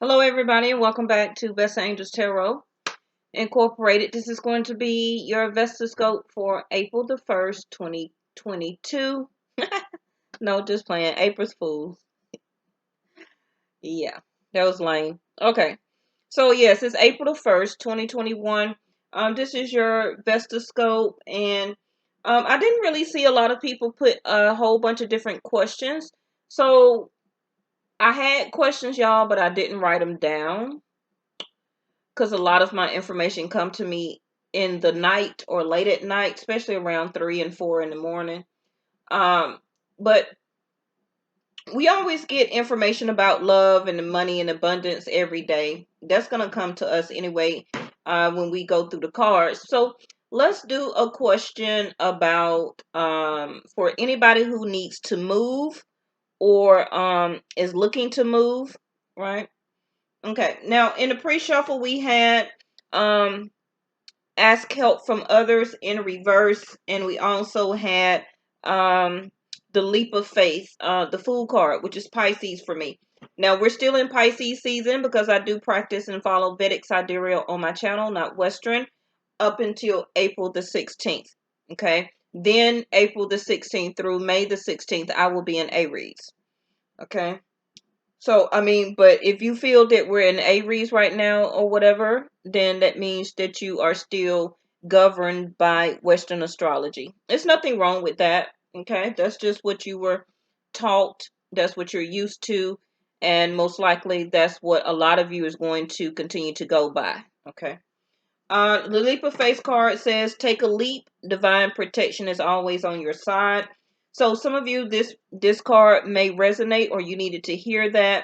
Hello, everybody, and welcome back to Vestaangelstarot Incorporated. This is going to be your Vestascope for April the 1st, 2022. No, just playing. April's Fools. Yeah, that was lame. Okay, so yes, it's April the 1st, 2021. This is your Vestascope, and I didn't really see a lot of people put a whole bunch of different questions. So I had questions, y'all, but I didn't write them down, because a lot of my information come to me in the night or late at night, especially around 3 and 4 in the morning. But we always get information about love and the money and abundance every day. That's going to come to us anyway when we go through the cards. So let's do a question about for anybody who needs to move or is looking to move, right? Okay. Now in the pre-shuffle we had um ask help from others in reverse, and we also had um the leap of faith, the Fool card, which is Pisces for me. Now we're still in Pisces season because I do practice and follow Vedic sidereal on my channel, not Western, up until April the 16th. Okay, then April the 16th through May the 16th I will be in Aries. Okay, so, I mean, but if you feel that we're in Aries right now or whatever, then that means that you are still governed by Western astrology. There's nothing wrong with that. Okay. That's just what you were taught. That's what you're used to. And most likely that's what a lot of you is going to continue to go by. Okay. The leap of faith card says, take a leap. Divine protection is always on your side. So some of you, this card may resonate, or you needed to hear that.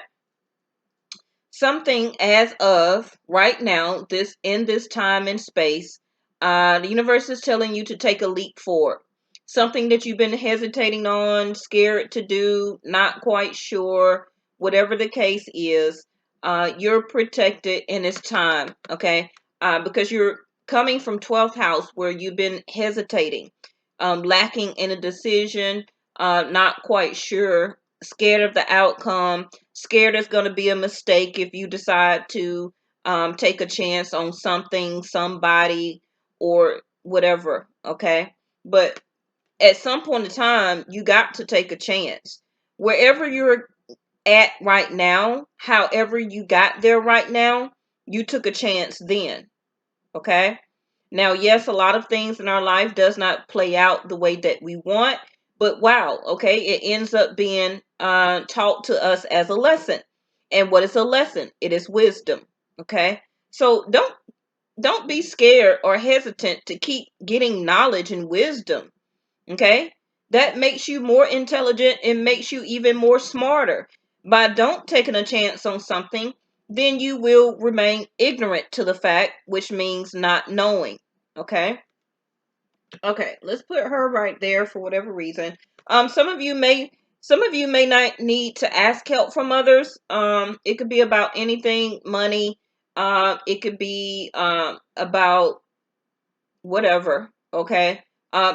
Something as of right now, this in this time and space, the universe is telling you to take a leap forward. Something that you've been hesitating on, scared to do, not quite sure, whatever the case is, you're protected in this time, okay? Because you're coming from 12th house where you've been hesitating, lacking in a decision, not quite sure, scared of the outcome, scared it's going to be a mistake if you decide to take a chance on something, somebody, or whatever. Okay. But at some point in time, you got to take a chance. Wherever you're at right now, however you got there right now, you took a chance then. Okay. Now, yes, a lot of things in our life does not play out the way that we want, but wow, okay, it ends up being taught to us as a lesson. And what is a lesson? It is wisdom. Okay, so don't be scared or hesitant to keep getting knowledge and wisdom. Okay, that makes you more intelligent and makes you even more smarter. By don't taking a chance on something, then you will remain ignorant to the fact, which means not knowing. Okay. Okay, let's put her right there for whatever reason. Some of you may not need to ask help from others. It could be about anything, money. It could be about whatever. Okay.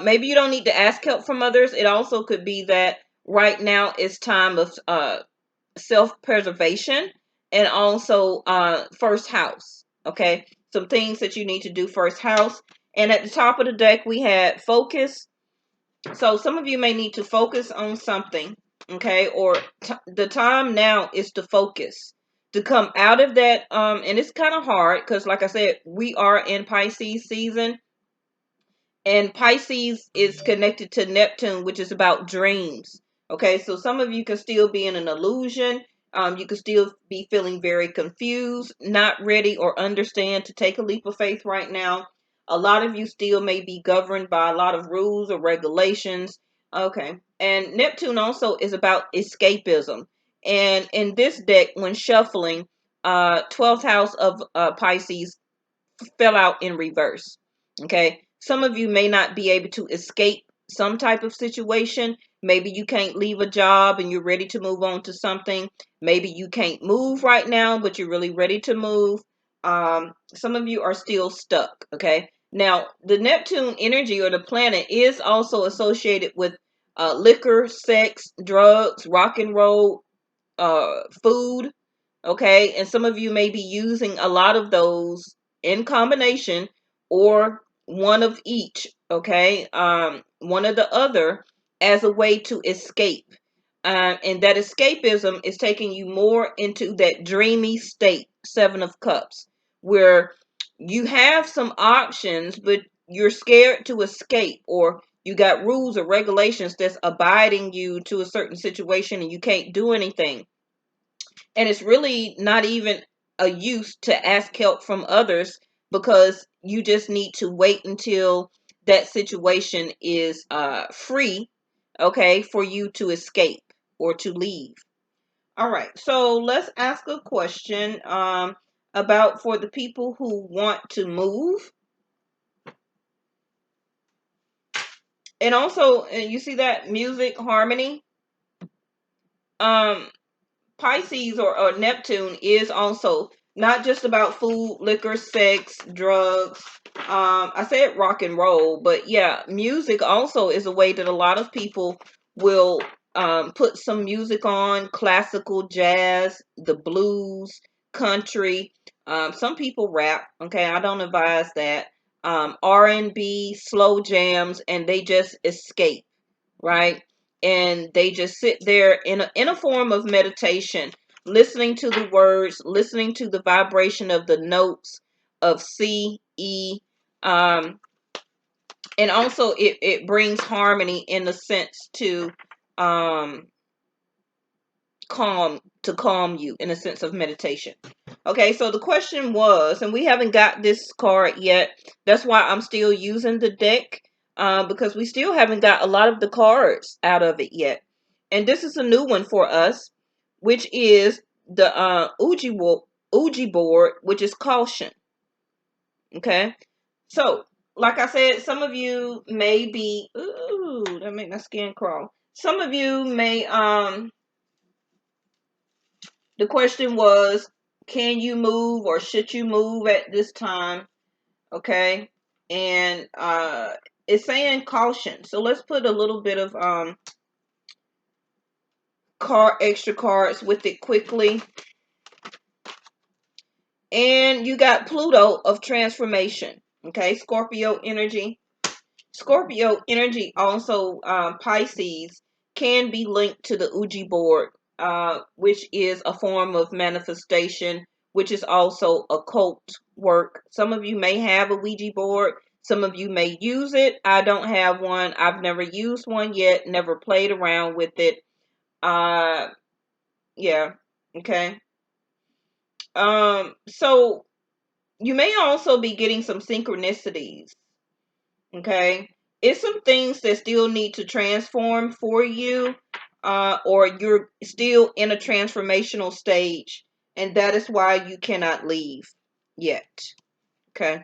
Maybe you don't need to ask help from others. It also could be that right now it's time of self-preservation, and also first house. Okay, some things that you need to do first house. And at the top of the deck we had focus. So some of you may need to focus on something. Okay, or the time now is to focus, to come out of that. And it's kind of hard because, like I said, we are in Pisces season, and Pisces is connected to Neptune, which is about dreams. Okay, so some of you can still be in an illusion. You can still be feeling very confused, not ready or understand to take a leap of faith right now. A lot of you still may be governed by a lot of rules or regulations. Okay, and Neptune also is about escapism. And in this deck, when shuffling, 12th house of Pisces fell out in reverse. Okay. Some of you may not be able to escape some type of situation. Maybe you can't leave a job and you're ready to move on to something. Maybe you can't move right now, but you're really ready to move. Some of you are still stuck. Okay. Now, the Neptune energy or the planet is also associated with liquor, sex, drugs, rock and roll, food. Okay. And some of you may be using a lot of those in combination or one of each. Okay. One or the other as a way to escape. And that escapism is taking you more into that dreamy state, Seven of Cups, where you have some options, but you're scared to escape, or you got rules or regulations that's abiding you to a certain situation and you can't do anything. And it's really not even a use to ask help from others because you just need to wait until that situation is free, okay, for you to escape or to leave. All right, so let's ask a question about for the people who want to move. And also, you see that music harmony? Um, Pisces or Neptune is also not just about food, liquor, sex, drugs. I said rock and roll, but yeah, music also is a way that a lot of people will put some music on, classical, jazz, the blues, country. Some people rap. Okay, I don't advise that. R&B, slow jams, and they just escape, right? And they just sit there in a form of meditation, listening to the words, listening to the vibration of the notes of C, E, and also it brings harmony in the sense to um, calm you in a sense of meditation. Okay, so the question was, and we haven't got this card yet. That's why I'm still using the deck because we still haven't got a lot of the cards out of it yet. And this is a new one for us, which is the Ouija board, which is caution. Okay, so like I said, some of you may be, ooh, that made my skin crawl. Some of you may the question was, can you move or should you move at this time? Okay. And it's saying caution. So let's put a little bit of extra cards with it quickly. And you got Pluto of transformation. Okay, Scorpio energy. Scorpio energy also Pisces can be linked to the Ouija board, which is a form of manifestation, which is also occult work. Some of you may have a Ouija board. Some of you may use it. I don't have one. I've never used one yet. Never played around with it. Uh, yeah. Okay. So you may also be getting some synchronicities. Okay. It's some things that still need to transform for you, or you're still in a transformational stage, and that is why you cannot leave yet. Okay.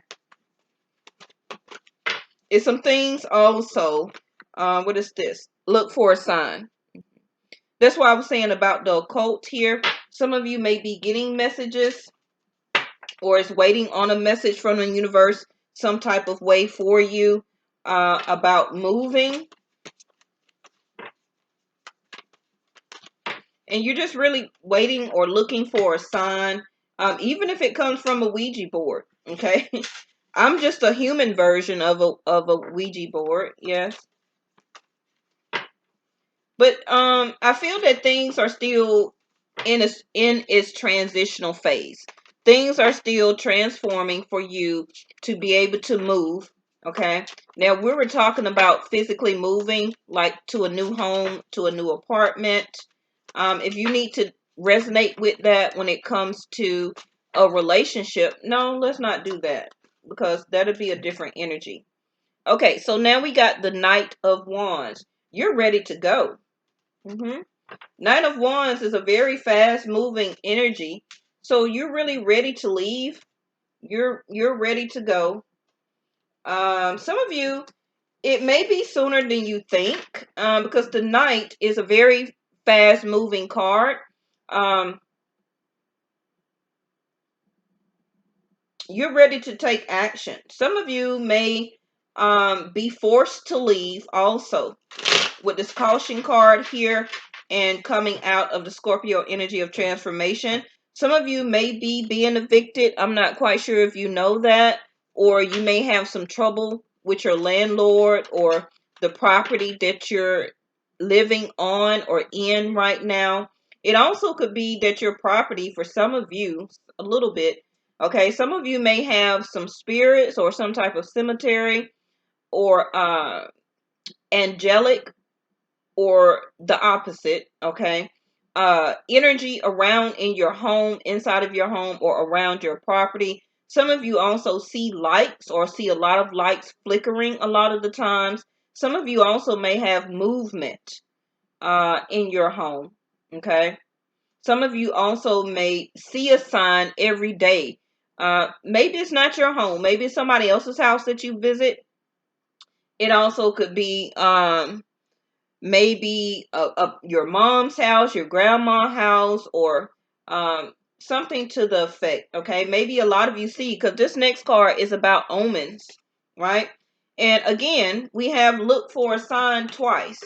It's some things also. What is this? Look for a sign. That's why I was saying about the occult here. Some of you may be getting messages or is waiting on a message from the universe some type of way for you about moving. And you're just really waiting or looking for a sign, even if it comes from a Ouija board. Okay, I'm just a human version of a Ouija board. Yes, but I feel that things are still in its transitional phase. Things are still transforming for you to be able to move. Okay, now we were talking about physically moving, like to a new home, to a new apartment. If you need to resonate with that when it comes to a relationship, no, let's not do that because that'll be a different energy. Okay, so now we got the Knight of Wands. You're ready to go. Mm-hmm. Knight of Wands is a very fast moving energy. So you're really ready to leave. You're ready to go. Some of you, it may be sooner than you think, because the Knight is a very fast moving card. Um, you're ready to take action. Some of you may be forced to leave also with this caution card here and coming out of the Scorpio energy of transformation. Some of you may be being evicted. I'm not quite sure if you know that, or you may have some trouble with your landlord or the property that you're living on or in right now. It also could be that your property, for some of you, a little bit, okay, some of you may have some spirits or some type of cemetery or angelic or the opposite, okay? Energy around in your home, inside of your home, or around your property. Some of you also see lights or see a lot of lights flickering a lot of the times. Some of you also may have movement in your home, okay? Some of you also may see a sign every day. Maybe it's not your home. Maybe it's somebody else's house that you visit. It also could be maybe your mom's house, your grandma's house, or something to the effect. Okay, maybe a lot of you see, because this next card is about omens, right? And again, we have look for a sign twice.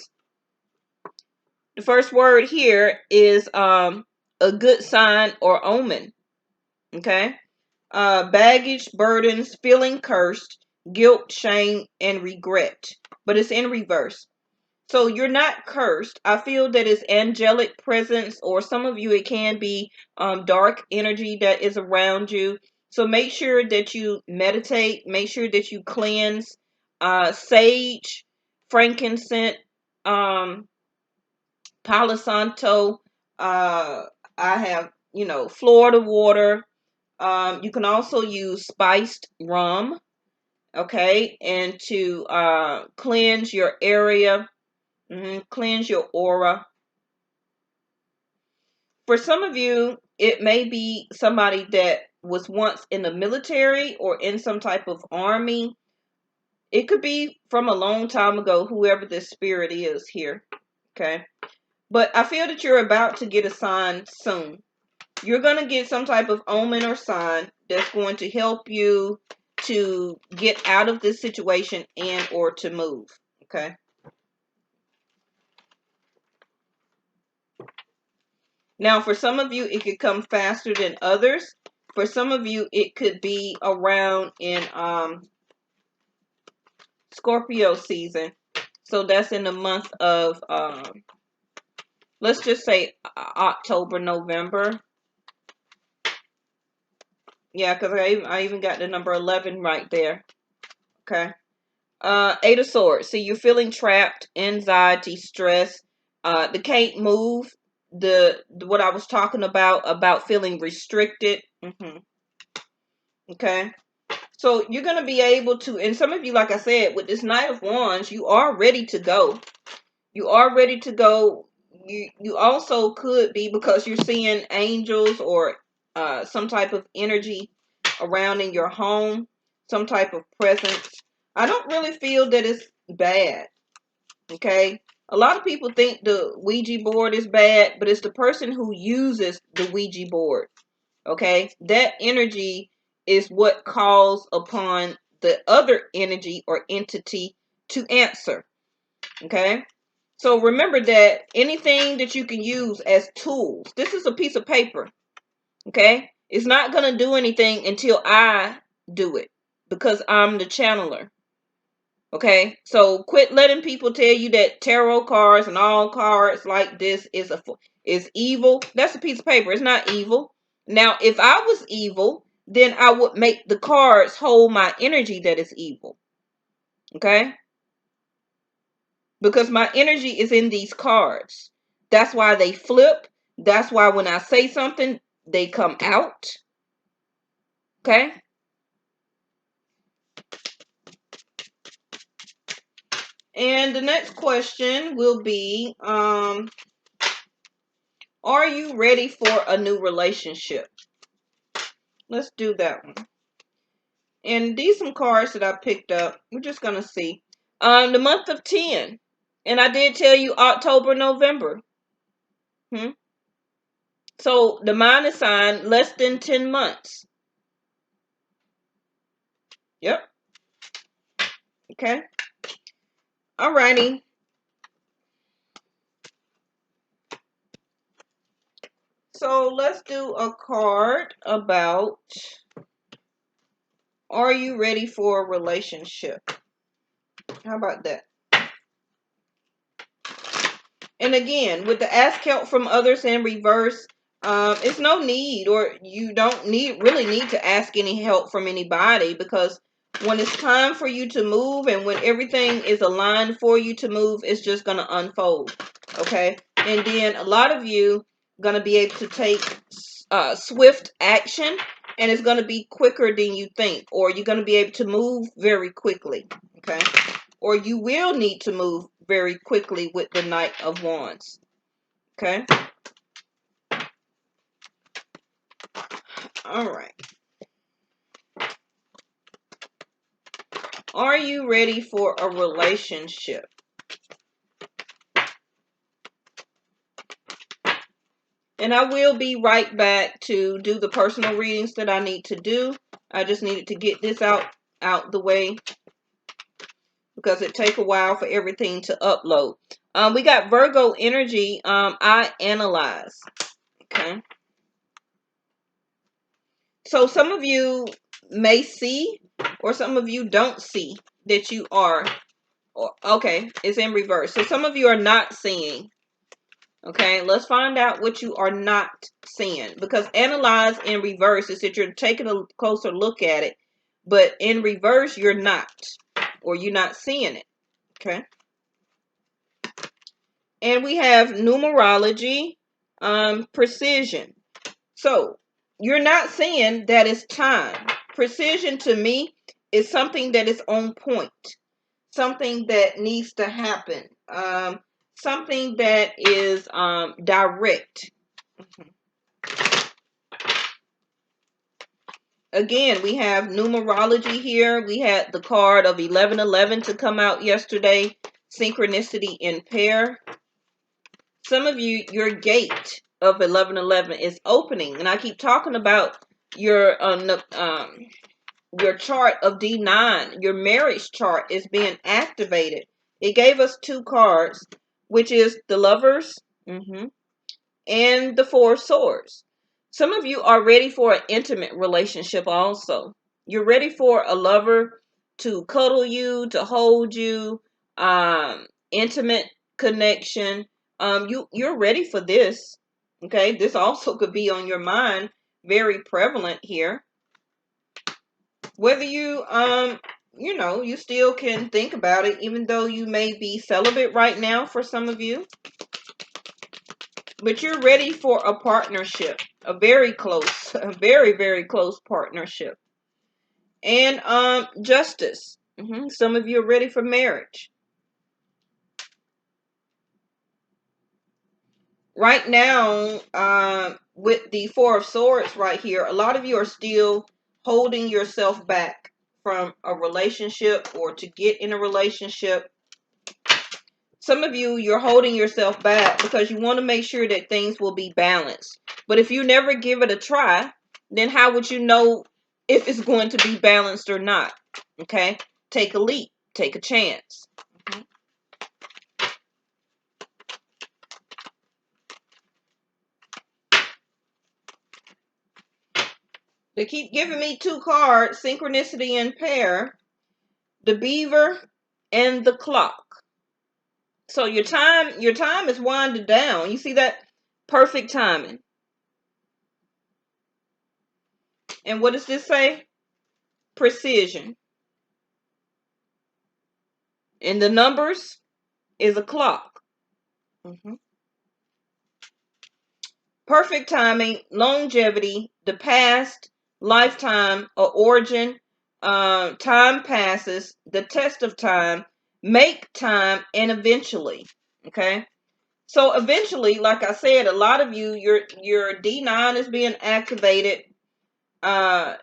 The first word here is a good sign or omen. Okay, baggage, burdens, feeling cursed, guilt, shame, and regret. But it's in reverse. So you're not cursed. I feel that it's angelic presence, or some of you, it can be dark energy that is around you. So make sure that you meditate. Make sure that you cleanse. Sage, frankincense, Palo Santo. I have, Florida water. You can also use spiced rum, okay, and to cleanse your area. Cleanse your aura. For some of you, it may be somebody that was once in the military or in some type of army. It could be from a long time ago, whoever this spirit is here. Okay. But I feel that you're about to get a sign soon. You're going to get some type of omen or sign that's going to help you to get out of this situation and or to move. Okay. Now, for some of you, it could come faster than others. For some of you, it could be around in Scorpio season. So that's in the month of, let's just say October, November. Yeah, because I even got the number 11 right there. Okay. Eight of Swords. See, you're feeling trapped, anxiety, stress. The can't move. The what I was talking about feeling restricted. Okay. So you're going to be able to, and some of you, like I said, with this Knight of Wands, you are ready to go. You are ready to go. You also could be, because you're seeing angels or some type of energy around in your home, some type of presence. I don't really feel that it's bad. Okay. A lot of people think the Ouija board is bad, but it's the person who uses the Ouija board. Okay, that energy is what calls upon the other energy or entity to answer. Okay, so remember that anything that you can use as tools, this is a piece of paper. Okay, it's not going to do anything until I do it, because I'm the channeler. Okay, so quit letting people tell you that tarot cards and all cards like this is evil. That's a piece of paper. It's not evil. Now, if I was evil, then I would make the cards hold my energy that is evil. Okay? Because my energy is in these cards. That's why they flip. That's why when I say something, they come out. Okay? And the next question will be, are you ready for a new relationship? Let's do that one. And these some cards that I picked up. We're just going to see. The month of 10. And I did tell you October, November. So the minus sign, less than 10 months. Yep. Okay. Alrighty. So let's do a card about, are you ready for a relationship? How about that? And again, with the ask help from others in reverse, it's no need, or you don't really need to ask any help from anybody, because when it's time for you to move and when everything is aligned for you to move, it's just going to unfold. Okay. And then a lot of you going to be able to take swift action, and it's going to be quicker than you think, or you're going to be able to move very quickly. Okay. Or you will need to move very quickly with the Knight of Wands. Okay. All right. Are you ready for a relationship? And I will be right back to do the personal readings that I need to do. I just needed to get this out the way, because it take a while for everything to upload. We got Virgo energy. I analyze. Okay. So some of you may see, or some of you don't see that you are. Okay, it's in reverse. So some of you are not seeing. Okay, let's find out what you are not seeing. Because analyze in reverse is that you're taking a closer look at it. But in reverse, you're not. Or you're not seeing it. Okay. And we have numerology, precision. So you're not seeing that it's time. Precision to me is something that is on point. Something that needs to happen. Something that is direct. Again, we have numerology here. We had the card of 1111 to come out yesterday. Synchronicity in pair. Some of you, your gate of 1111 is opening. And I keep talking about your chart of D9. Your marriage chart is being activated. It gave us two cards, which is the Lovers and the Four of Swords. Some of you are ready for an intimate relationship also. You're ready for a lover to cuddle you, to hold you, intimate connection. You're ready for this. Okay, this also could be on your mind, very prevalent here. Whether you you still can think about it, even though you may be celibate right now for some of you. But you're ready for a partnership, a very close, a very, very close partnership. And justice. Some of you are ready for marriage. Right now, with the Four of Swords right here, a lot of you are still holding yourself back from a relationship or to get in a relationship. Some of you, you're holding yourself back because you want to make sure that things will be balanced. But if you never give it a try, then how would you know if it's going to be balanced or not? Okay? Take a leap. Take a chance. They keep giving me two cards, synchronicity and pair, the beaver and the clock. So your time is winding down. You see that? Perfect timing. And what does this say? Precision. And the numbers is a clock. Perfect timing, longevity, the past, lifetime, or origin, time passes, the test of time, make time, and eventually. Okay. So eventually, like I said, a lot of you, your D9 is being activated.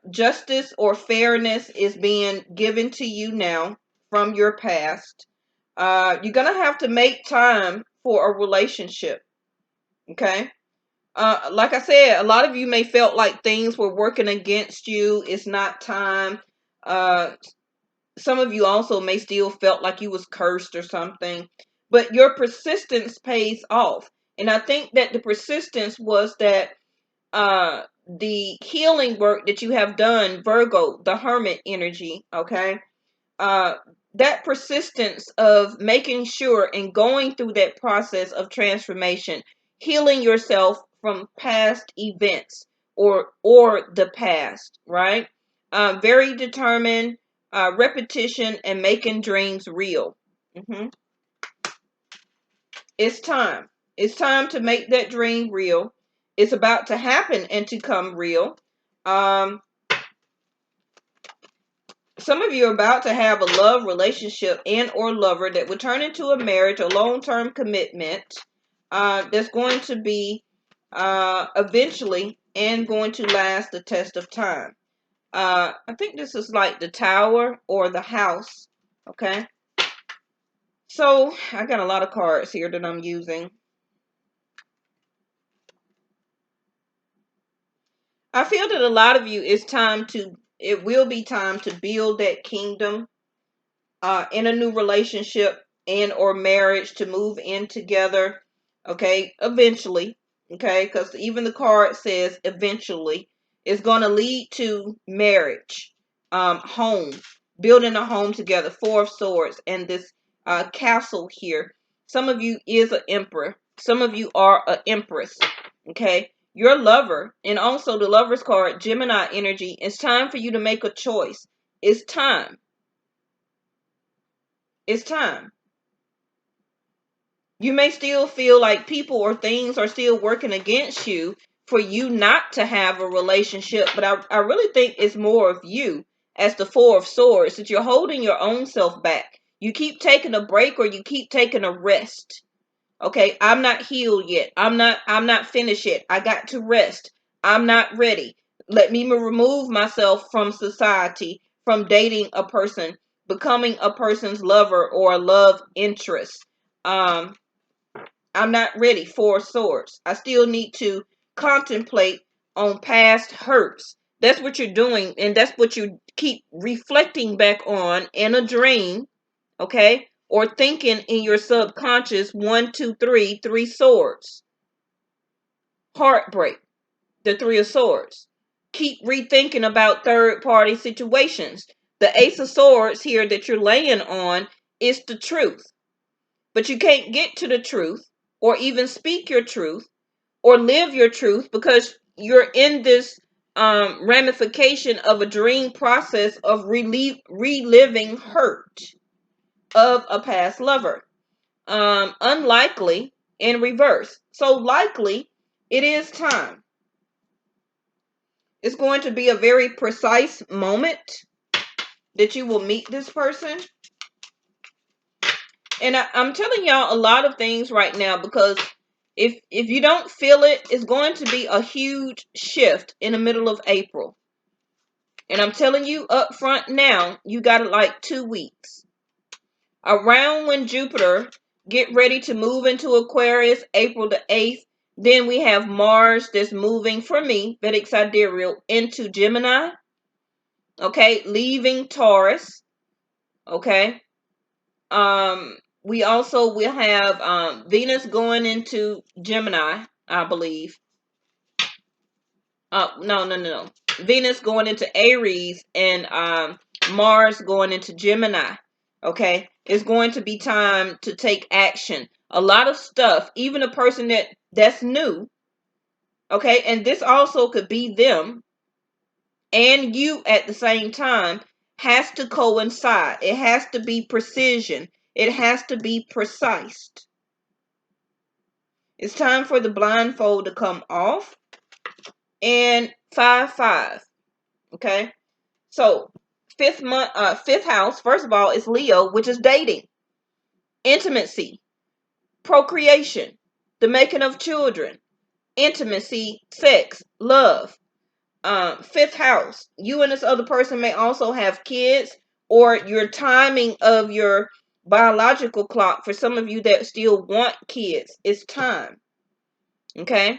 Justice or fairness is being given to you now from your past. You're gonna have to make time for a relationship. Okay. Like I said, a lot of you may felt like things were working against you. It's not time. Some of you also may still felt like you was cursed or something. But your persistence pays off. And I think that the persistence was that the healing work that you have done, Virgo, the Hermit energy, okay? That persistence of making sure and going through that process of transformation, healing yourself from past events or the past, right? Very determined, repetition, and making dreams real. It's time. It's time to make that dream real. It's about to happen and to come real. Um, Some of you are about to have a love relationship and or lover that will turn into a marriage, a long-term commitment that's going to be eventually and going to last the test of time. I think this is like the Tower or the House. Okay. So I got a lot of cards here that I'm using. I feel that a lot of you, it will be time to build that kingdom in a new relationship and or marriage, to move in together, okay, eventually, okay, because even the card says eventually it's going to lead to marriage, home, building a home together, Four of Swords, and this castle here. Some of you is an emperor, some of you are an empress, okay, your lover, and also the Lover's card, Gemini energy. It's time for you to make a choice. It's time. It's time. You may still feel like people or things are still working against you for you not to have a relationship, but I really think it's more of you as the Four of Swords, that you're holding your own self back. You keep taking a break or you keep taking a rest. Okay, I'm not healed yet. I'm not finished yet. I got to rest. I'm not ready. Let me remove myself from society, from dating a person, becoming a person's lover or a love interest. Um, I'm not ready. Four of Swords. I still need to contemplate on past hurts. That's what you're doing, and that's what you keep reflecting back on in a dream, okay? Or thinking in your subconscious. One, two, three, Three Swords. Heartbreak. The Three of Swords. Keep rethinking about third party situations. The Ace of Swords here that you're laying on is the truth. But you can't get to the truth or even speak your truth or live your truth because you're in this ramification of a dream process of reliving hurt of a past lover. Unlikely in reverse. So likely it is time. It's going to be a very precise moment that you will meet this person. And I'm telling y'all a lot of things right now because if you don't feel it, it's going to be a huge shift in the middle of April. And I'm telling you up front now, you got it like 2 weeks. Around when Jupiter get ready to move into Aquarius, April the 8th, then we have Mars that's moving, for me, Vedic Sidereal, into Gemini. Okay, leaving Taurus. Okay. We also will have Venus going into Gemini, I believe. No. Venus going into Aries and Mars going into Gemini. Okay, it's going to be time to take action. A lot of stuff, even a person that's new. Okay, and this also could be them and you at the same time, has to coincide. It has to be precision. It has to be precise. It's time for the blindfold to come off. And 5-5. Okay. So fifth house, first of all, is Leo, which is dating, intimacy, procreation, the making of children, intimacy, sex, love. Fifth house, you and this other person may also have kids, or your timing of your biological clock. For some of you that still want kids, it's time. Okay.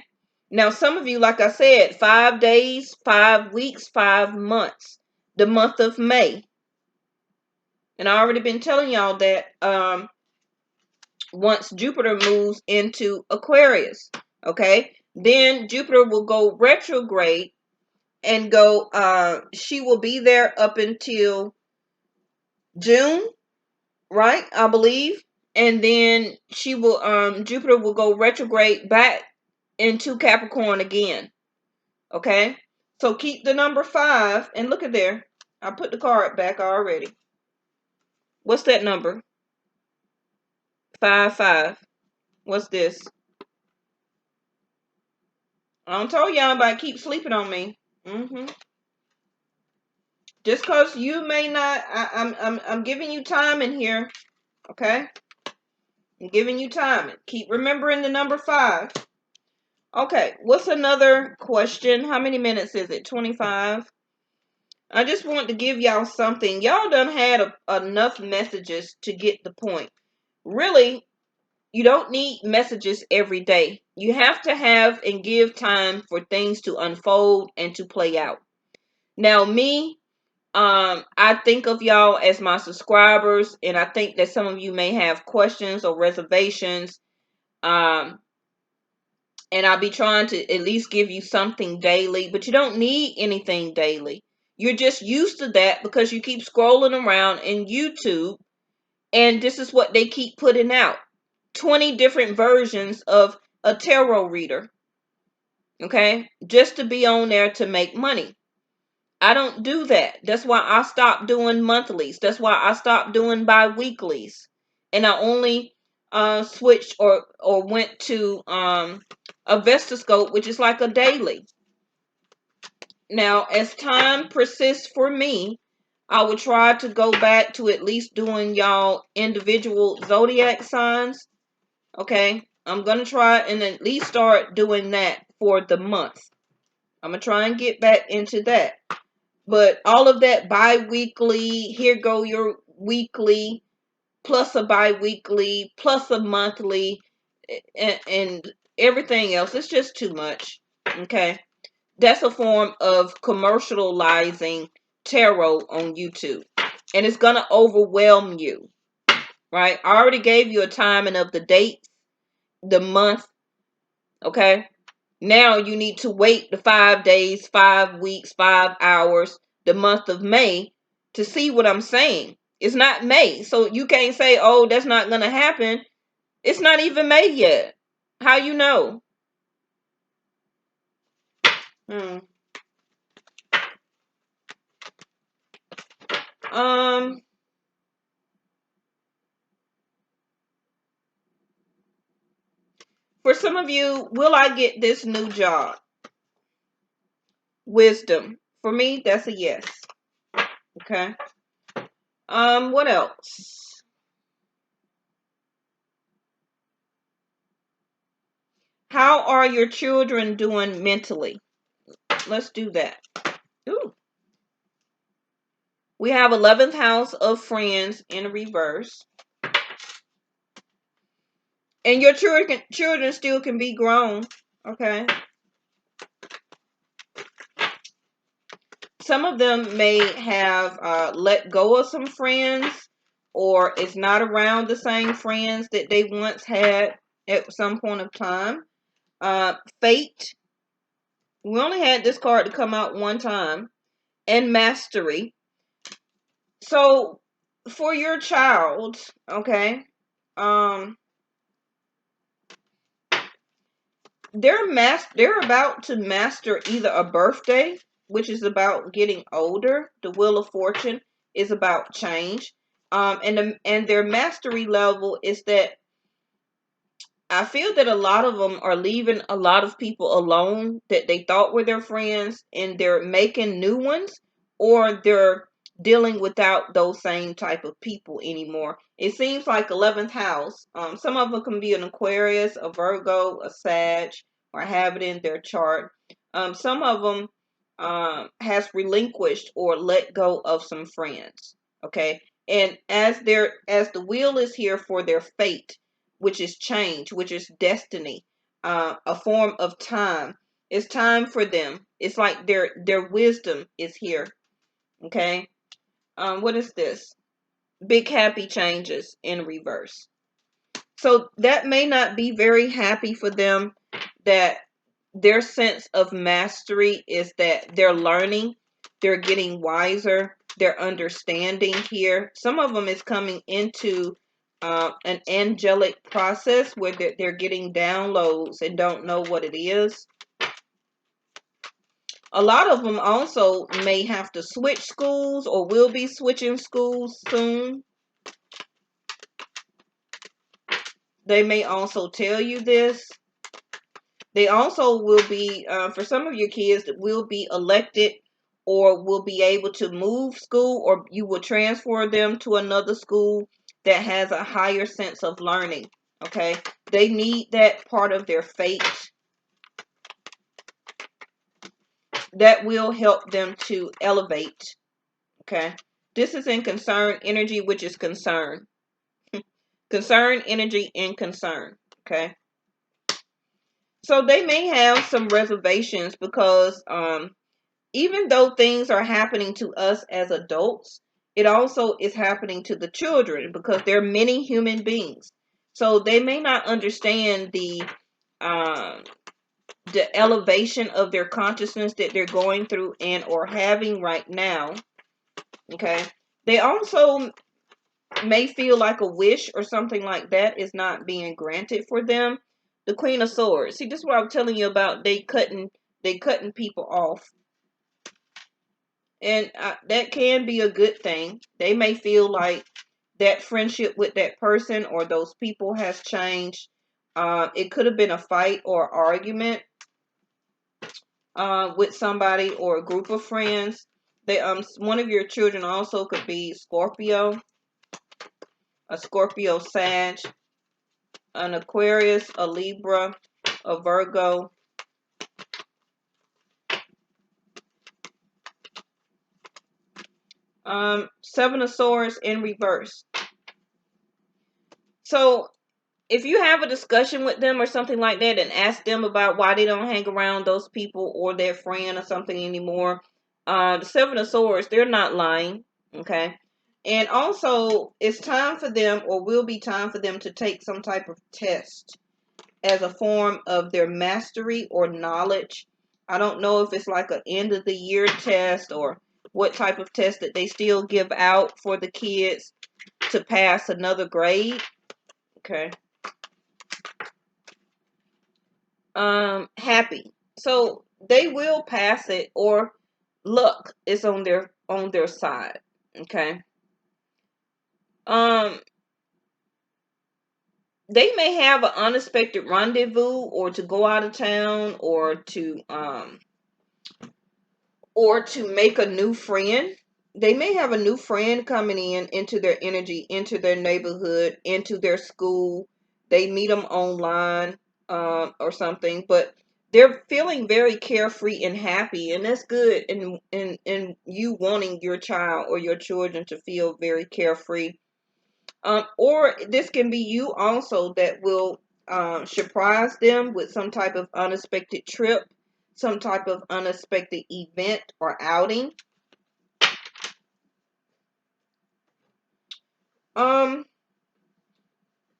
Now, some of you, like I said, 5 days, 5 weeks, 5 months, the month of May. And I already been telling y'all that once Jupiter moves into Aquarius, okay, Then Jupiter will go retrograde and go, she will be there up until June, right? I believe. And then she will, Jupiter will go retrograde back into Capricorn again. Okay. So keep the number 5 and look at there. I put the card back already. What's that number? 5. What's this? I don't tell y'all about keep sleeping on me. Just cause you may not, I'm giving you time in here. Okay. I'm giving you time. Keep remembering the number 5. Okay, what's another question? How many minutes is it? 25. I just want to give y'all something. Y'all done had enough messages to get the point. Really, you don't need messages every day. You have to have and give time for things to unfold and to play out. Now, me, I think of y'all as my subscribers, and I think that some of you may have questions or reservations. And I'll be trying to at least give you something daily, but you don't need anything daily. You're just used to that because you keep scrolling around in YouTube, and this is what they keep putting out. 20 different versions of a tarot reader. Okay? Just to be on there to make money. I don't do that. That's why I stopped doing monthlies. That's why I stopped doing bi-weeklies. And I only switched or went to a Vestascope, which is like a daily. Now, as time persists for me, I will try to go back to at least doing y'all individual zodiac signs. Okay, I'm going to try and at least start doing that for the month. I'm going to try and get back into that. But all of that bi-weekly, here go your weekly, plus a bi-weekly, plus a monthly, and everything else, it's just too much. Okay, that's a form of commercializing tarot on YouTube, and it's gonna overwhelm you, right? I already gave you a timing of the date, the month. Okay, now you need to wait the 5 days, 5 weeks, 5 hours, the month of May to see what I'm saying. It's not May, so you can't say, oh, that's not gonna happen. It's not even May yet. How you know? Um, for some of you, will I get this new job? Wisdom. For me, that's a yes. Okay. What else? How are your children doing mentally? Let's do that. Ooh. We have 11th house of friends in reverse. And your children still can be grown. Okay. Some of them may have let go of some friends, or it's not around the same friends that they once had at some point of time. Fate. We only had this card to come out one time. And mastery. So for your child, okay, they're about to master either a birthday, which is about getting older. The Wheel of Fortune is about change. And their mastery level is that I feel that a lot of them are leaving a lot of people alone that they thought were their friends, and they're making new ones, or they're dealing without those same type of people anymore. It seems like 11th house. Some of them can be an Aquarius, a Virgo, a Sag, or have it in their chart. Some of them has relinquished or let go of some friends. Okay, and as the wheel is here for their fate, which is change, which is destiny, a form of time. It's time for them. It's like their wisdom is here. Okay. What is this? Big happy changes in reverse. So that may not be very happy for them, that their sense of mastery is that they're learning, they're getting wiser, they're understanding here. Some of them is coming into an angelic process where they're getting downloads and don't know what it is. A lot of them also may have to switch schools or will be switching schools soon. They may also tell you this. They also will be, for some of your kids, that will be elected or will be able to move school, or you will transfer them to another school that has a higher sense of learning. Okay. They need that part of their fate that will help them to elevate. Okay. This is in concern energy, which is concern. Concern energy and concern. Okay. So they may have some reservations because even though things are happening to us as adults, it also is happening to the children because they're many human beings. So they may not understand um, the elevation of their consciousness that they're going through and or having right now. Okay. They also may feel like a wish or something like that is not being granted for them. The Queen of Swords. See, this is what I'm telling you about. They cutting people off. And that can be a good thing. They may feel like that friendship with that person or those people has changed. It could have been a fight or argument with somebody or a group of friends. They one of your children also could be Scorpio, a Scorpio Sag, an Aquarius, a Libra, a Virgo. Seven of Swords in reverse. So if you have a discussion with them or something like that and ask them about why they don't hang around those people or their friend or something anymore, the Seven of Swords, they're not lying. Okay. And also, it's time for them, or will be time for them, to take some type of test as a form of their mastery or knowledge. I don't know if it's like an end of the year test or what type of test that they still give out for the kids to pass another grade. Okay. Happy. So they will pass it, or luck is on their side. Okay. Um they may have an unexpected rendezvous or to go out of town or to make a new friend. They may have a new friend coming into their energy, into their neighborhood, into their school. They meet them online or something, but they're feeling very carefree and happy, and that's good. And you wanting your child or your children to feel very carefree. Or this can be you also that will surprise them with some type of unexpected trip, some type of unexpected event or outing. Um,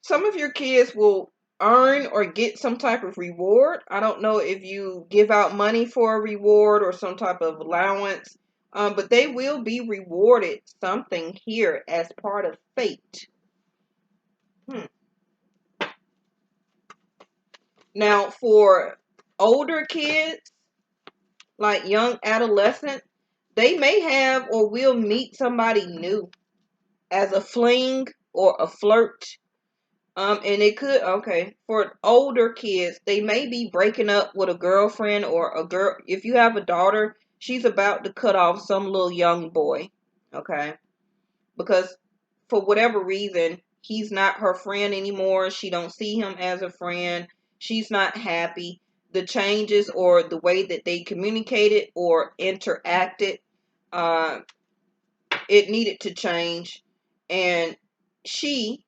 some of your kids will earn or get some type of reward. I don't know if you give out money for a reward or some type of allowance, but they will be rewarded something here as part of fate. Hmm. Now, for older kids, like young adolescent, they may have or will meet somebody new as a fling or a flirt. And it could, okay, for older kids, they may be breaking up with a girlfriend or a girl. If you have a daughter, she's about to cut off some little young boy, okay? Because for whatever reason, he's not her friend anymore. She don't see him as a friend. She's not happy. The changes or the way that they communicated or interacted, uh, it needed to change. And she,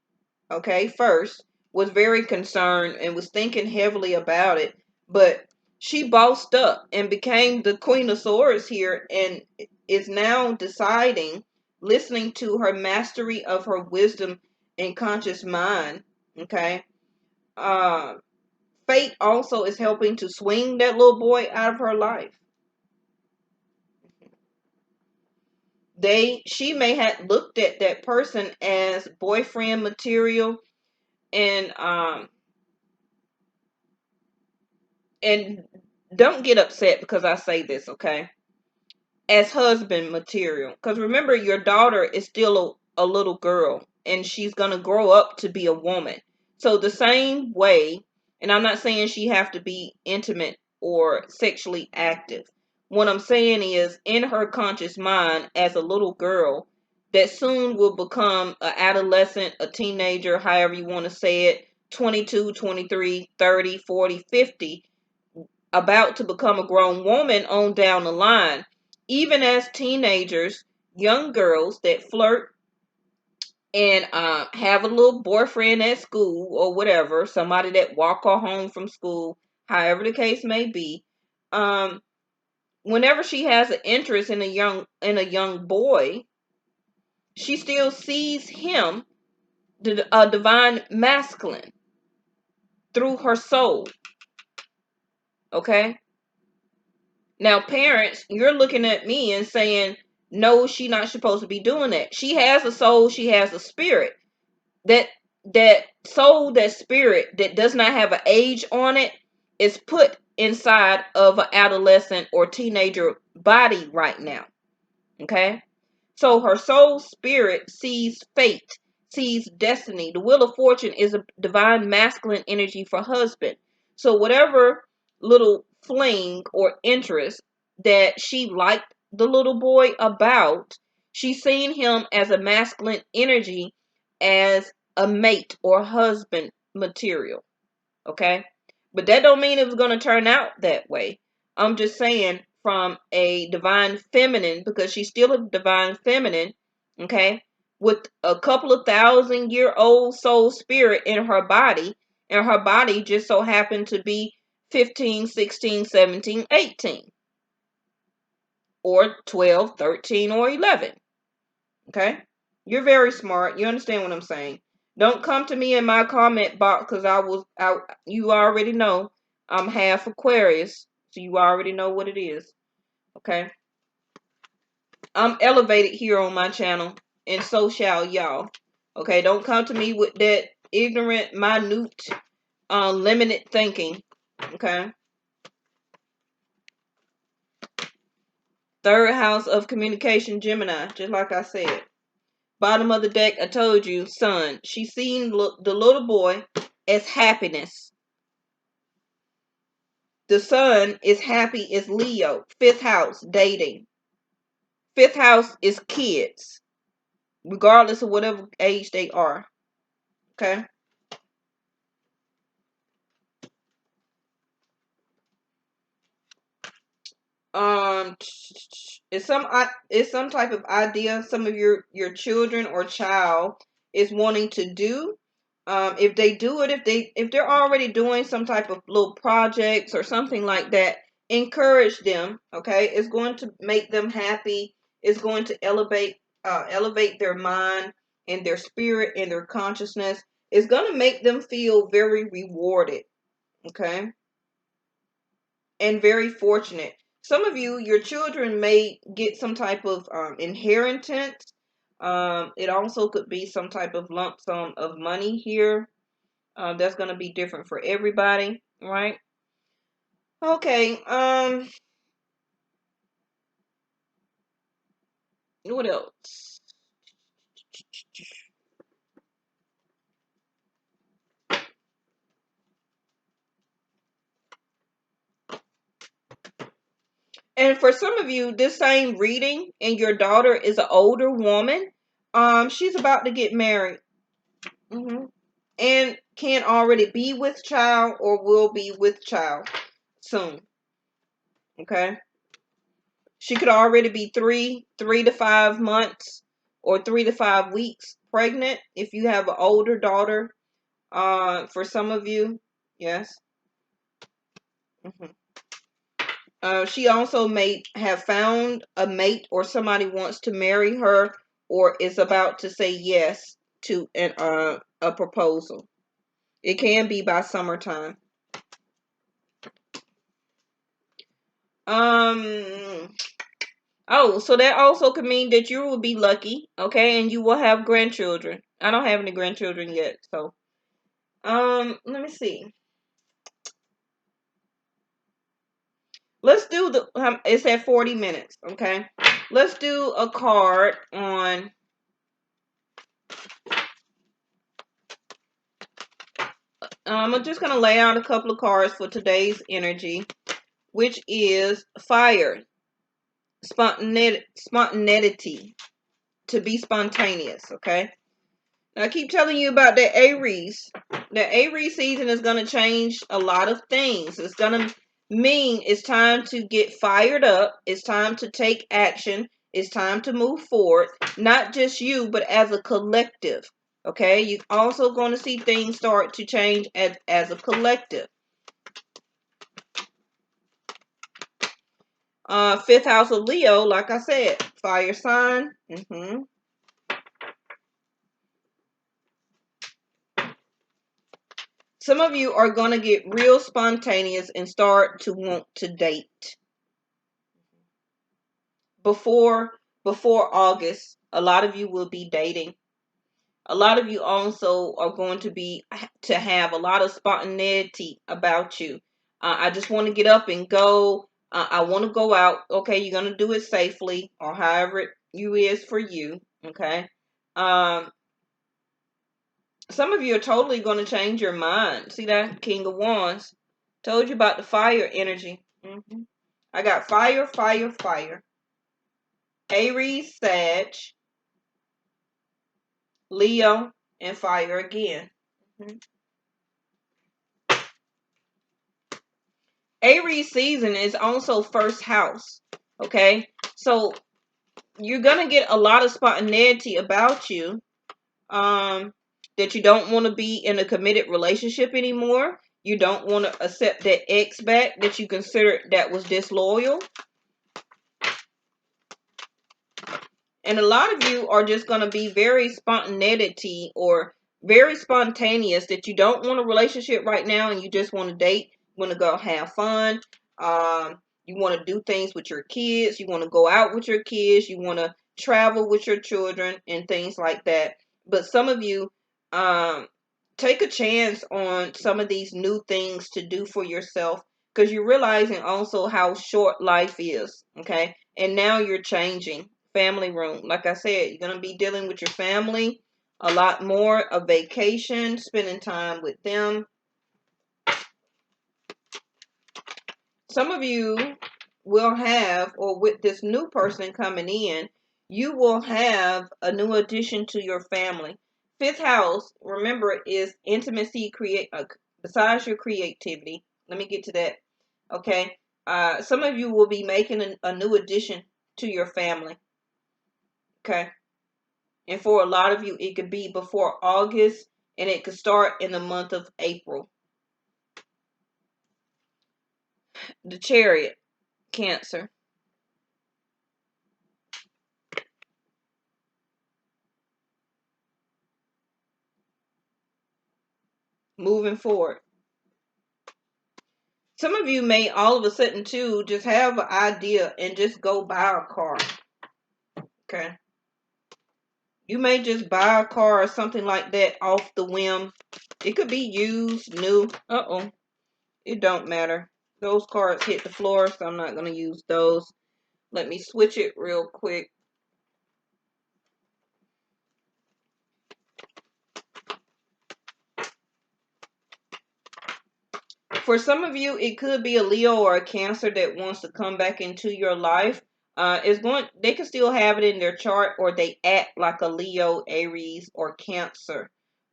okay, first was very concerned and was thinking heavily about it, but she bossed up and became the Queen of Swords here and is now deciding, listening to her mastery of her wisdom and conscious mind, okay, uh, fate also is helping to swing that little boy out of her life. She may have looked at that person as boyfriend material, and don't get upset because I say this, okay? As husband material. Because remember, your daughter is still a little girl, and she's going to grow up to be a woman. So the same way, and I'm not saying she have to be intimate or sexually active. What I'm saying is, in her conscious mind as a little girl that soon will become an adolescent, a teenager, however you want to say it, 22, 23, 30, 40, 50, about to become a grown woman on down the line. Even as teenagers, young girls that flirt and have a little boyfriend at school or whatever, somebody that walk her home from school, however the case may be, whenever she has an interest in a young boy, she still sees him, a divine masculine, through her soul. Okay. Now, parents, you're looking at me and saying, no, she's not supposed to be doing that. She has a soul, she has a spirit. That soul, that spirit that does not have an age on it is put inside of an adolescent or teenager body right now. Okay? So her soul spirit sees fate, sees destiny. The wheel of fortune is a divine masculine energy for husband. So whatever little fling or interest that she liked the little boy about, she's seeing him as a masculine energy, as a mate or husband material. Okay? But that don't mean it was going to turn out that way. I'm just saying from a divine feminine, because she's still a divine feminine, okay, with a couple of 1,000-year-old soul spirit in her body, and her body just so happened to be 15, 16, 17, 18, or 12, 13, or 11. Okay? You're very smart. You understand what I'm saying. Don't come to me in my comment box because you already know I'm half Aquarius. So you already know what it is. Okay? I'm elevated here on my channel, and so shall y'all. Okay? Don't come to me with that ignorant, minute, limited thinking. Okay? Third house of communication, Gemini, just like I said. Bottom of the deck, I told you, sun. She's seen the little boy as happiness. The sun is happy is Leo. Fifth house, dating. Fifth house is kids, regardless of whatever age they are. Okay? um it's some type of idea some of your children or child is wanting to do. If they do it, if they're already doing some type of little projects or something like that, encourage them. Okay, it's going to make them happy. It's going to elevate their mind and their spirit and their consciousness. It's going to make them feel very rewarded. Okay, and very fortunate. Some of you, your children may get some type of inheritance. It also could be some type of lump sum of money here. That's going to be different for everybody, right? Okay. What else? And for some of you, this same reading, and your daughter is an older woman. She's about to get married. And can already be with child or will be with child soon. Okay. She could already be 3 to 5 months or 3 to 5 weeks pregnant if you have an older daughter. For some of you, yes. She also may have found a mate, or somebody wants to marry her, or is about to say yes to a proposal. It can be by summertime. Oh, so that also could mean that you will be lucky, okay, and you will have grandchildren. I don't have any grandchildren yet, so let me see. Let's do it's at 40 minutes, okay? Let's do a card on I'm just going to lay out a couple of cards for today's energy, which is fire, spontaneity, to be spontaneous, okay? Now, I keep telling you about the Aries. The Aries season is going to change a lot of things. It's going to mean it's time to get fired up. It's time to take action. It's time to move forward. Not just you, but as a collective. Okay? You're also going to see things start to change as a collective. Fifth house of Leo, like I said, fire sign. Some of you are going to get real spontaneous and start to want to date. Before August, a lot of you will be dating. A lot of you also are going to have a lot of spontaneity about you. I just want to get up and go. I want to go out. Okay, you're going to do it safely or however it is for you. Okay. Some of you are totally going to change your mind. See that? King of Wands. Told you about the fire energy. I got fire, fire, fire. Aries, Sag, Leo, and fire again. Aries season is also first house. Okay? So you're going to get a lot of spontaneity about you. That you don't want to be in a committed relationship anymore. You don't want to accept that ex back that you considered that was disloyal. And a lot of you are just going to be very spontaneity or very spontaneous, that you don't want a relationship right now and you just want to date, want to go have fun. You want to do things with your kids. You want to go out with your kids. You want to travel with your children and things like that. But some of you take a chance on some of these new things to do for yourself, because you're realizing also how short life is. Okay. And now you're changing. Family room. Like I said, you're going to be dealing with your family a lot more. A vacation, spending time with them. Some of you will have, or with this new person coming in, you will have a new addition to your family. Fifth house, remember, is intimacy, besides your creativity. Let me get to that. Okay. Some of you will be making a new addition to your family. Okay. And for a lot of you, it could be before August, and it could start in the month of April. The Chariot, Cancer. Moving forward. Some of you may all of a sudden too just have an idea and just go buy a car. Okay. You may just buy a car or something like that off the whim. It could be used, new. It don't matter. Those cards hit the floor, so I'm not going to use those. Let me switch it real quick. For some of you, it could be a Leo or a Cancer that wants to come back into your life. They can still have it in their chart, or they act like a Leo, Aries, or Cancer.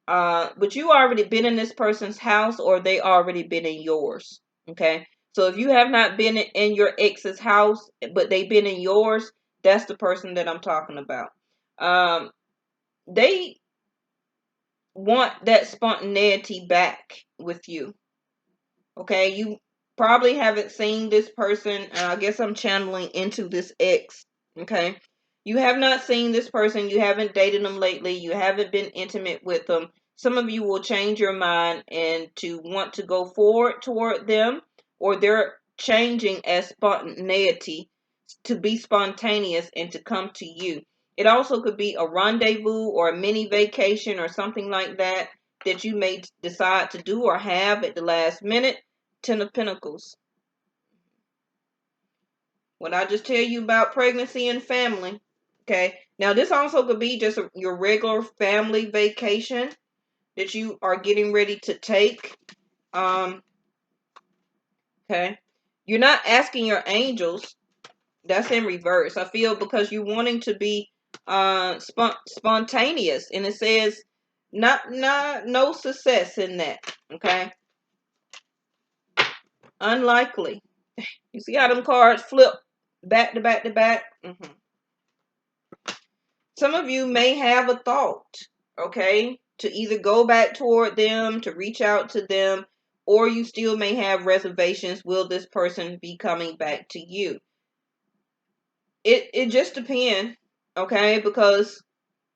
But you already been in this person's house, or they already been in yours. Okay. So if you have not been in your ex's house, but they've been in yours, that's the person that I'm talking about. They want that spontaneity back with you. Okay, you probably haven't seen this person. I guess I'm channeling into this ex. Okay, you have not seen this person. You haven't dated them lately. You haven't been intimate with them. Some of you will change your mind and to want to go forward toward them, or they're changing as spontaneity, to be spontaneous and to come to you. It also could be a rendezvous or a mini vacation or something like that that you may decide to do or have at the last minute. Ten of Pentacles. When I just tell you about pregnancy and family, okay? Now, this also could be just your regular family vacation that you are getting ready to take. Okay? You're not asking your angels. That's in reverse. I feel because you're wanting to be spontaneous, and it says no success in that. Okay? Unlikely. You see how them cards flip back to back to back? Some of you may have a thought, okay, to either go back toward them, to reach out to them, or you still may have reservations. Will this person be coming back to you? It just depends, okay, because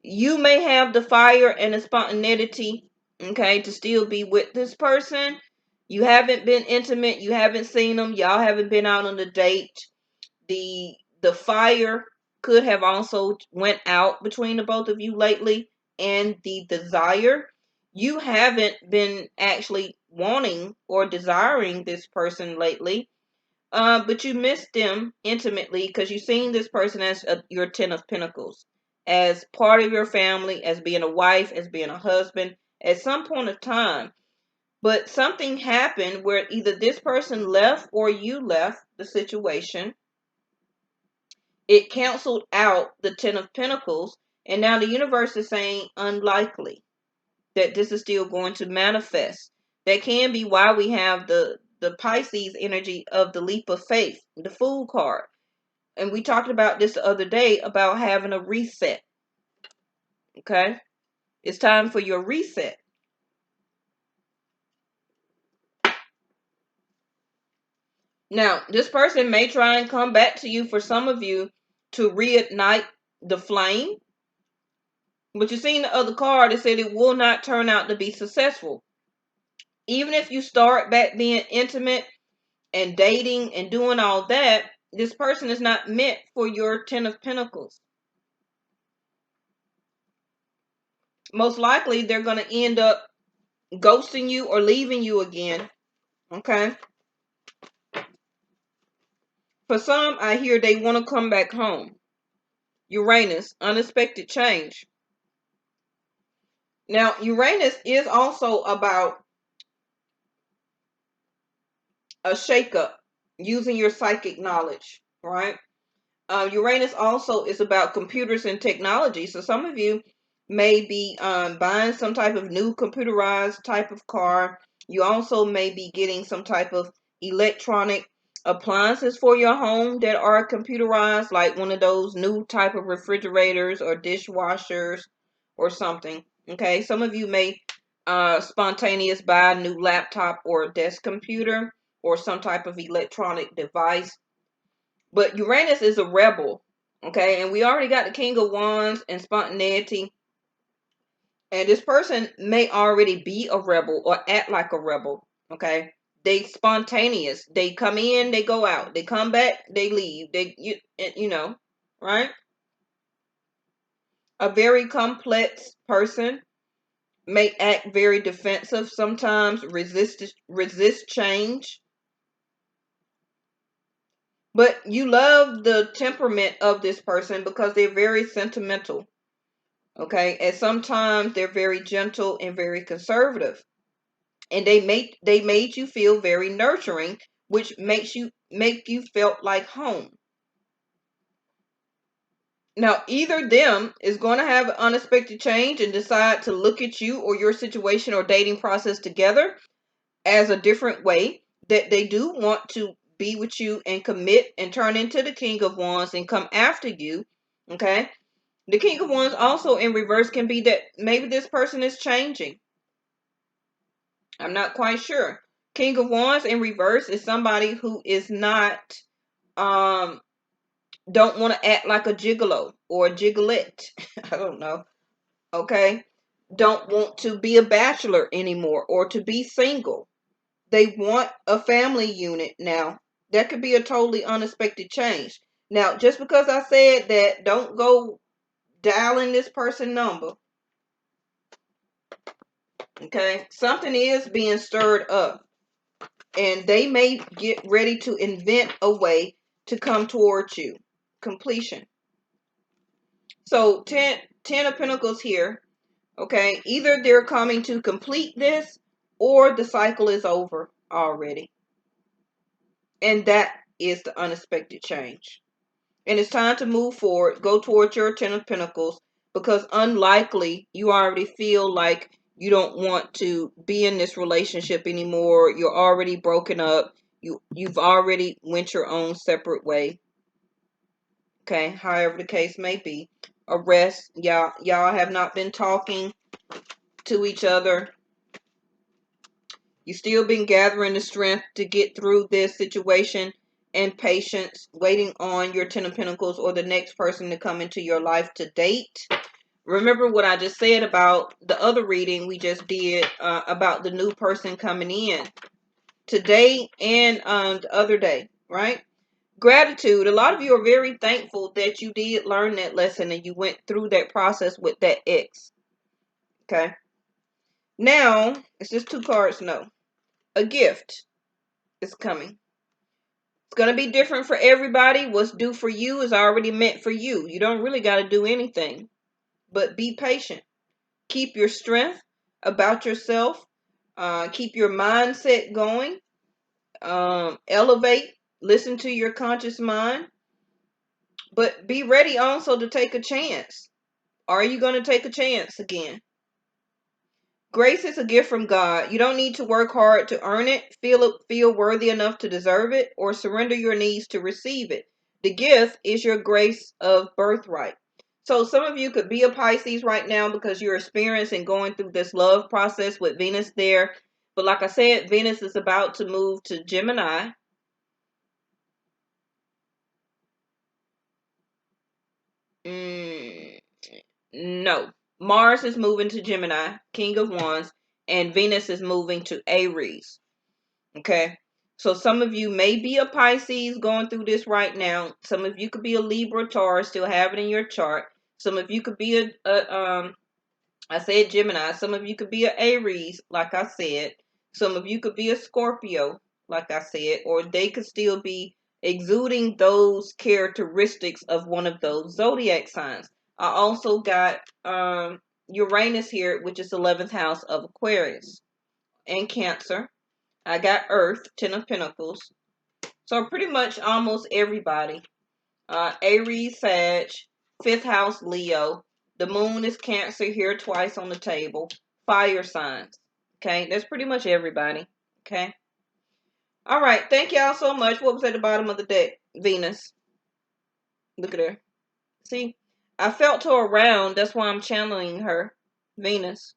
you may have the fire and the spontaneity, okay, to still be with this person. You haven't been intimate. You haven't seen them. Y'all haven't been out on a date. The fire could have also went out between the both of you lately, and the desire, you haven't been actually wanting or desiring this person lately, but you missed them intimately because you've seen this person as your Ten of Pentacles, as part of your family, as being a wife, as being a husband at some point of time. But something happened where either this person left or you left the situation. It canceled out the Ten of Pentacles, and now the universe is saying unlikely that this is still going to manifest. That can be why we have the Pisces energy of the leap of faith, the Fool card. And we talked about this the other day about having a reset. Okay? It's time for your reset. Now, this person may try and come back to you, for some of you, to reignite the flame. But you seen the other card, it said it will not turn out to be successful. Even if you start back being intimate and dating and doing all that, this person is not meant for your Ten of Pentacles. Most likely, they're going to end up ghosting you or leaving you again. Okay? For some, I hear they want to come back home. Uranus, unexpected change. Now, Uranus is also about a shakeup using your psychic knowledge, right? Uranus also is about computers and technology. So some of you may be buying some type of new computerized type of car. You also may be getting some type of electronic appliances for your home that are computerized, like one of those new type of refrigerators or dishwashers or something. Okay, some of you may spontaneous buy a new laptop or a desk computer or some type of electronic device. But Uranus is a rebel, okay? And we already got the King of Wands and spontaneity. And this person may already be a rebel or act like a rebel, okay? They spontaneous. They come in, they go out. They come back, they leave. You know, right? A very complex person may act very defensive sometimes, resist change. But you love the temperament of this person because they're very sentimental. Okay, and sometimes they're very gentle and very conservative, and they made you feel very nurturing, which make you felt like home. Now, either them is going to have an unexpected change and decide to look at you or your situation or dating process together as a different way, that they do want to be with you and commit and turn into the King of Wands and come after you. Okay, the King of Wands also in reverse can be that maybe this person is changing. I'm not quite sure. King of Wands in reverse is somebody who is not, um, don't want to act like a gigolo or a gigolette. I don't know. Okay. Don't want to be a bachelor anymore or to be single. They want a family unit now. That could be a totally unexpected change. Now, just because I said that, don't go dialing this person's number. Okay? Something is being stirred up. And they may get ready to invent a way to come towards you. Completion. So, 10 of Pentacles here. Okay? Either they're coming to complete this, or the cycle is over already. And that is the unexpected change. And it's time to move forward. Go towards your 10 of Pentacles, because unlikely you already feel like you don't want to be in this relationship anymore. You're already broken up. You've already went your own separate way. Okay, however the case may be. A rest. Y'all have not been talking to each other. You still been gathering the strength to get through this situation, and patience, waiting on your 10 of Pentacles or the next person to come into your life to date. Remember what I just said about the other reading we just did about the new person coming in today and the other day, right? Gratitude. A lot of you are very thankful that you did learn that lesson and you went through that process with that ex. Okay. Now, it's just 2 cards. No. A gift is coming. It's going to be different for everybody. What's due for you is already meant for you. You don't really got to do anything, but be patient. Keep your strength about yourself. Keep your mindset going. Elevate. Listen to your conscious mind. But be ready also to take a chance. Are you going to take a chance again? Grace is a gift from God. You don't need to work hard to earn it, feel worthy enough to deserve it, or surrender your needs to receive it. The gift is your grace of birthright. So some of you could be a Pisces right now because you're experiencing going through this love process with Venus there. But like I said, Venus is about to move to Gemini. No. Mars is moving to Gemini, King of Wands, and Venus is moving to Aries. Okay. So some of you may be a Pisces going through this right now. Some of you could be a Libra, Taurus, still have it in your chart. Some of you could be I said Gemini. Some of you could be an Aries, like I said. Some of you could be a Scorpio, like I said, or they could still be exuding those characteristics of one of those zodiac signs. I also got Uranus here, which is 11th house of Aquarius, and Cancer. I got Earth, 10 of Pentacles. So pretty much almost everybody. Aries, Sag, 5th house, Leo. The moon is Cancer here twice on the table. Fire signs. Okay, that's pretty much everybody. Okay. All right, thank y'all so much. What was at the bottom of the deck? Venus. Look at her. See, I felt her around. That's why I'm channeling her. Venus.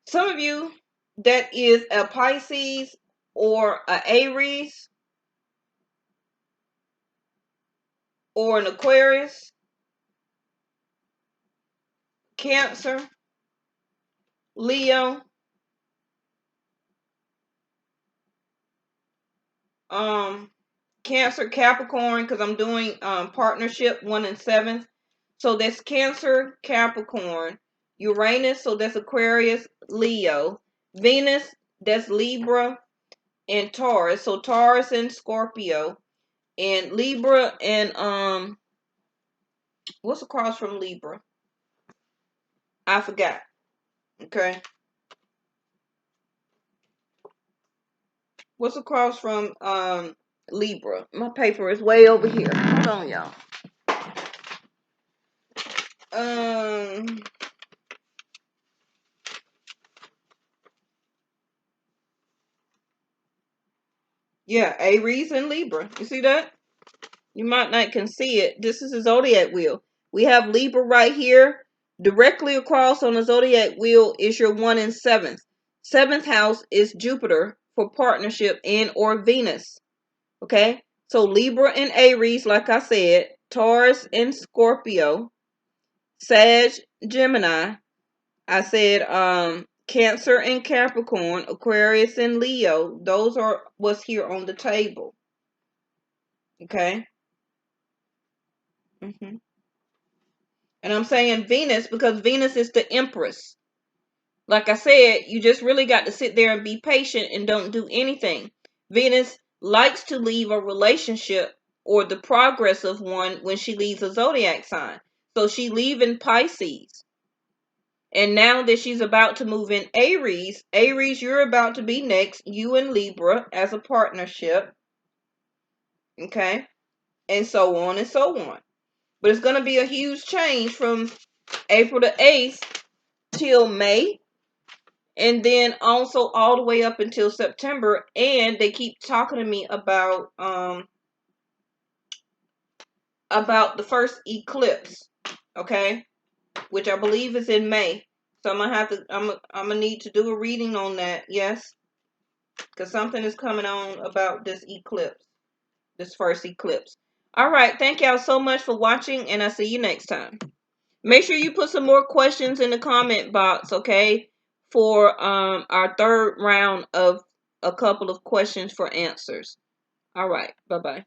Some of you that is a Pisces or a Aries or an Aquarius, Cancer, Leo, Cancer, Capricorn, because I'm doing partnership 1 and 7th. So that's Cancer, Capricorn, Uranus, so that's Aquarius, Leo, Venus, that's Libra, and Taurus. So Taurus and Scorpio, and Libra and what's across from Libra? I forgot. Okay. What's across from Libra? My paper is way over here. Hold on, y'all. Um yeah, Aries and Libra. You see that? You might not can see it. This is a zodiac wheel. We have Libra right here. Directly across on the zodiac wheel is your 1 and 7th. 7th house is Jupiter for partnership and or Venus. Okay? So Libra and Aries, like I said, Taurus and Scorpio, Sag, Gemini. I said Cancer and Capricorn, Aquarius and Leo. Those are what's here on the table. Okay. And I'm saying Venus because Venus is the Empress. Like I said, you just really got to sit there and be patient and don't do anything. Venus likes to leave a relationship or the progress of one when she leaves a zodiac sign. So she leaving Pisces. And now that she's about to move in Aries, Aries, you're about to be next, you and Libra as a partnership. Okay? And so on and so on. But it's going to be a huge change from April the 8th till May. And then also all the way up until September. And they keep talking to me about the first eclipse. Okay? Which I believe is in May. So I'm gonna need to do a reading on that. Yes. Because something is coming on about this eclipse. This first eclipse. All right. Thank y'all so much for watching. And I'll see you next time. Make sure you put some more questions in the comment box, okay? For our third round of a couple of questions for answers. All right. Bye-bye.